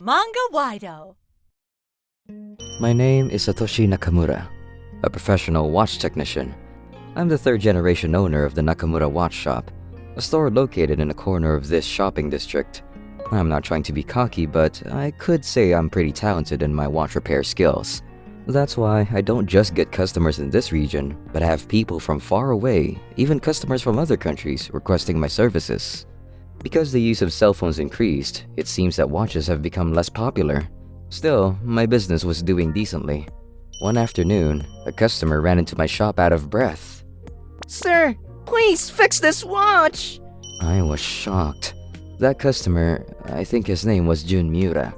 Manga-Waido. My name is Satoshi Nakamura, a professional watch technician. I'm the third-generation owner of the Nakamura Watch Shop, a store located in a corner of this shopping district. I'm not trying to be cocky, but I could say I'm pretty talented in my watch repair skills. That's why I don't just get customers in this region, but I have people from far away, even customers from other countries, requesting my services. Because the use of cell phones increased, it seems that watches have become less popular. Still, my business was doing decently. One afternoon, a customer ran into my shop out of breath. Sir, please fix this watch! I was shocked. That customer, I think his name was Jun Miura.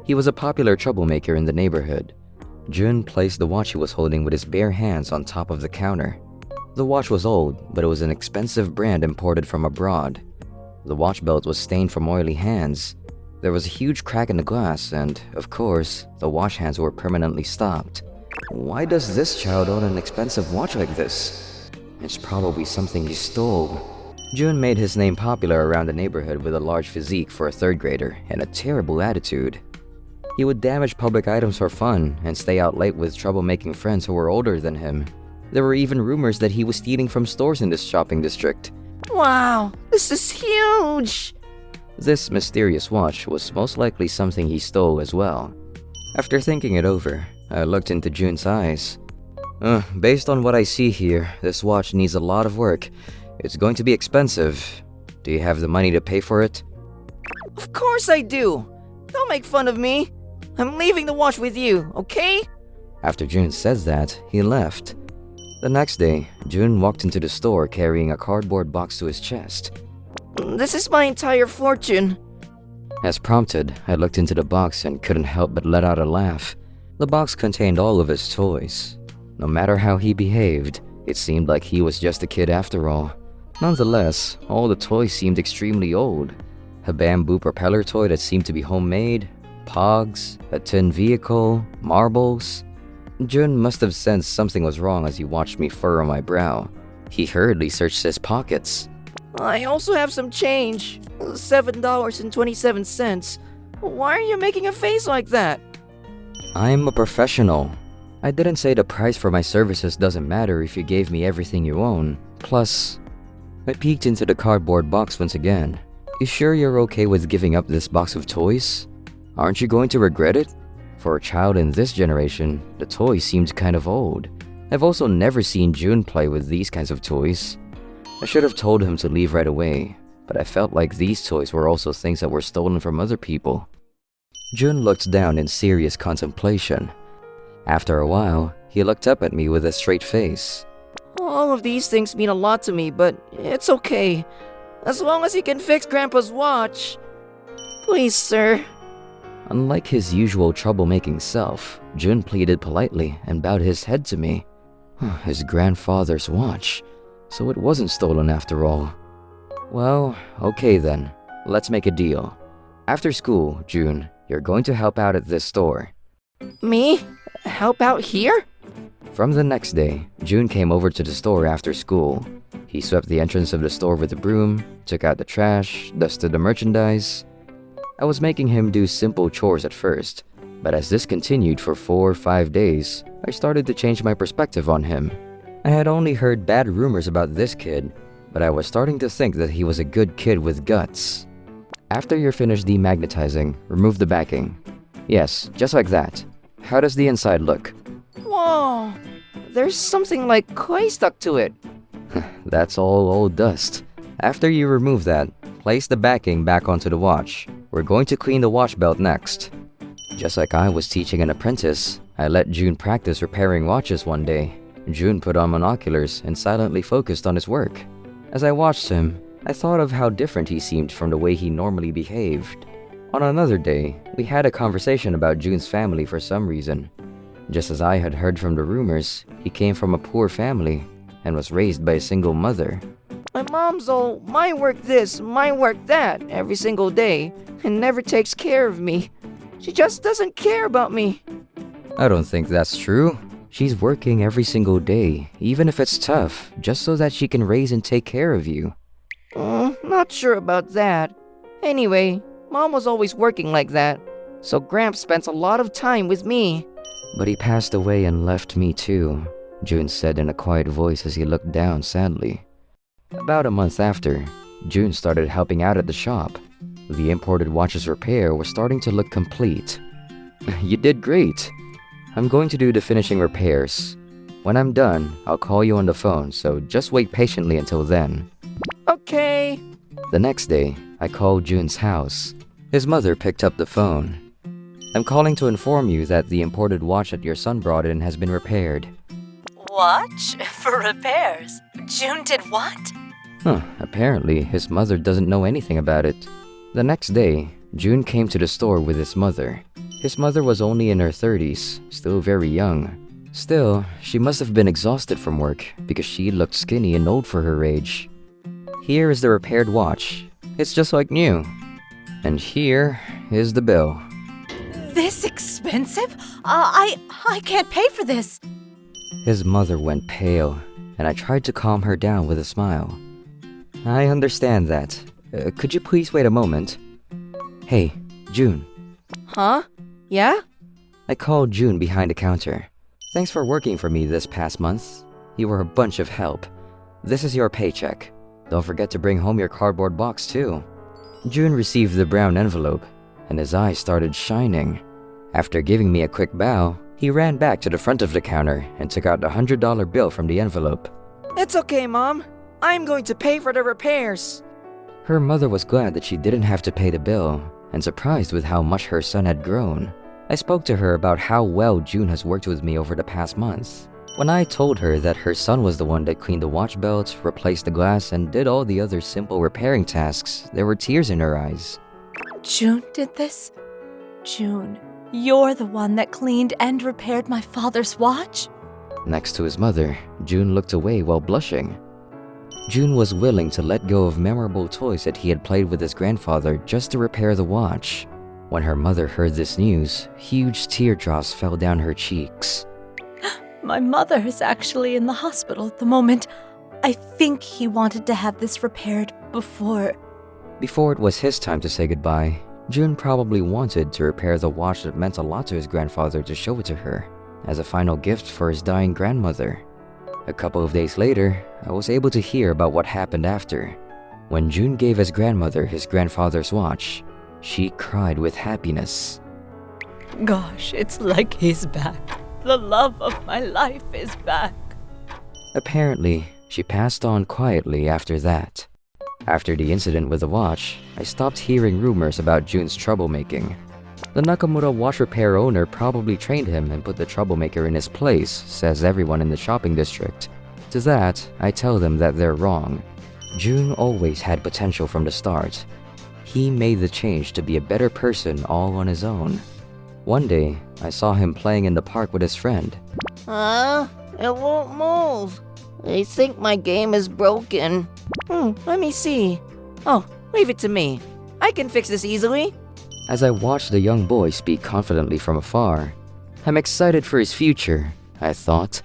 He was a popular troublemaker in the neighborhood. Jun placed the watch he was holding with his bare hands on top of the counter. The watch was old, but it was an expensive brand imported from abroad. The watch belt was stained from oily hands. There was a huge crack in the glass, and, of course, the watch hands were permanently stopped. Why does this child own an expensive watch like this? It's probably something he stole. Jun made his name popular around the neighborhood with a large physique for a third grader and a terrible attitude. He would damage public items for fun and stay out late with troublemaking friends who were older than him. There were even rumors that he was stealing from stores in this shopping district. Wow, this is huge! This mysterious watch was most likely something he stole as well. After thinking it over, I looked into Jun's eyes. Based on what I see here, this watch needs a lot of work. It's going to be expensive. Do you have the money to pay for it? Of course I do! Don't make fun of me! I'm leaving the watch with you, okay? After Jun says that, he left. The next day, Jun walked into the store carrying a cardboard box to his chest. This is my entire fortune. As prompted, I looked into the box and couldn't help but let out a laugh. The box contained all of his toys. No matter how he behaved, it seemed like he was just a kid after all. Nonetheless, all the toys seemed extremely old. A bamboo propeller toy that seemed to be homemade, pogs, a tin vehicle, marbles. Jun must have sensed something was wrong as he watched me furrow my brow. He hurriedly searched his pockets. I also have some change. $7.27. Why are you making a face like that? I'm a professional. I didn't say the price for my services doesn't matter if you gave me everything you own. Plus, I peeked into the cardboard box once again. You sure you're okay with giving up this box of toys? Aren't you going to regret it? For a child in this generation, the toy seemed kind of old. I've also never seen Jun play with these kinds of toys. I should have told him to leave right away, but I felt like these toys were also things that were stolen from other people. Jun looked down in serious contemplation. After a while, he looked up at me with a straight face. All of these things mean a lot to me, but it's okay. As long as you can fix Grandpa's watch. Please, sir. Unlike his usual troublemaking self, Jun pleaded politely and bowed his head to me. His grandfather's watch. So it wasn't stolen after all. Well, okay then. Let's make a deal. After school, Jun, you're going to help out at this store. Me? Help out here? From the next day, Jun came over to the store after school. He swept the entrance of the store with a broom, took out the trash, dusted the merchandise. I was making him do simple chores at first, but as this continued for 4 or 5 days, I started to change my perspective on him. I had only heard bad rumors about this kid, but I was starting to think that he was a good kid with guts. After you're finished demagnetizing, remove the backing. Yes, just like that. How does the inside look? Whoa! There's something like clay stuck to it. That's all old dust. After you remove that, place the backing back onto the watch. We're going to clean the watch belt next. Just like I was teaching an apprentice, I let Jun practice repairing watches one day. Jun put on monoculars and silently focused on his work. As I watched him, I thought of how different he seemed from the way he normally behaved. On another day, we had a conversation about Jun's family for some reason. Just as I had heard from the rumors, he came from a poor family and was raised by a single mother. My mom's all, my work this, my work that, every single day, and never takes care of me. She just doesn't care about me. I don't think that's true. She's working every single day, even if it's tough, just so that she can raise and take care of you. Not sure about that. Anyway, Mom was always working like that. So Gramps spends a lot of time with me. But he passed away and left me too, June said in a quiet voice as he looked down sadly. About a month after, June started helping out at the shop. The imported watch's repair was starting to look complete. You did great. I'm going to do the finishing repairs. When I'm done, I'll call you on the phone, so just wait patiently until then. Okay. The next day, I called June's house. His mother picked up the phone. I'm calling to inform you that the imported watch that your son brought in has been repaired. Watch? For repairs? June did what? Apparently, his mother doesn't know anything about it. The next day, June came to the store with his mother. His mother was only in her 30s, still very young. Still, she must have been exhausted from work because she looked skinny and old for her age. Here is the repaired watch. It's just like new. And here is the bill. This expensive? I can't pay for this. His mother went pale, and I tried to calm her down with a smile. I understand that. Could you please wait a moment? Hey, June. Huh? Yeah? I called June behind the counter. Thanks for working for me this past month. You were a bunch of help. This is your paycheck. Don't forget to bring home your cardboard box too. June received the brown envelope, and his eyes started shining. After giving me a quick bow, he ran back to the front of the counter and took out the $100 bill from the envelope. It's okay, Mom. I'm going to pay for the repairs. Her mother was glad that she didn't have to pay the bill, and surprised with how much her son had grown. I spoke to her about how well June has worked with me over the past months. When I told her that her son was the one that cleaned the watch belt, replaced the glass, and did all the other simple repairing tasks, there were tears in her eyes. June did this? June, you're the one that cleaned and repaired my father's watch? Next to his mother, June looked away while blushing. June was willing to let go of memorable toys that he had played with his grandfather just to repair the watch. When her mother heard this news, huge teardrops fell down her cheeks. My mother is actually in the hospital at the moment. I think he wanted to have this repaired before. Before it was his time to say goodbye, June probably wanted to repair the watch that meant a lot to his grandfather to show it to her, as a final gift for his dying grandmother. A couple of days later, I was able to hear about what happened after. When June gave his grandmother his grandfather's watch, she cried with happiness. Gosh, it's like he's back. The love of my life is back. Apparently, she passed on quietly after that. After the incident with the watch, I stopped hearing rumors about June's troublemaking. The Nakamura watch repair owner probably trained him and put the troublemaker in his place, says everyone in the shopping district. To that, I tell them that they're wrong. June always had potential from the start. He made the change to be a better person all on his own. One day, I saw him playing in the park with his friend. It won't move. I think my game is broken. Let me see. Oh, leave it to me. I can fix this easily. As I watched the young boy speak confidently from afar, I'm excited for his future, I thought.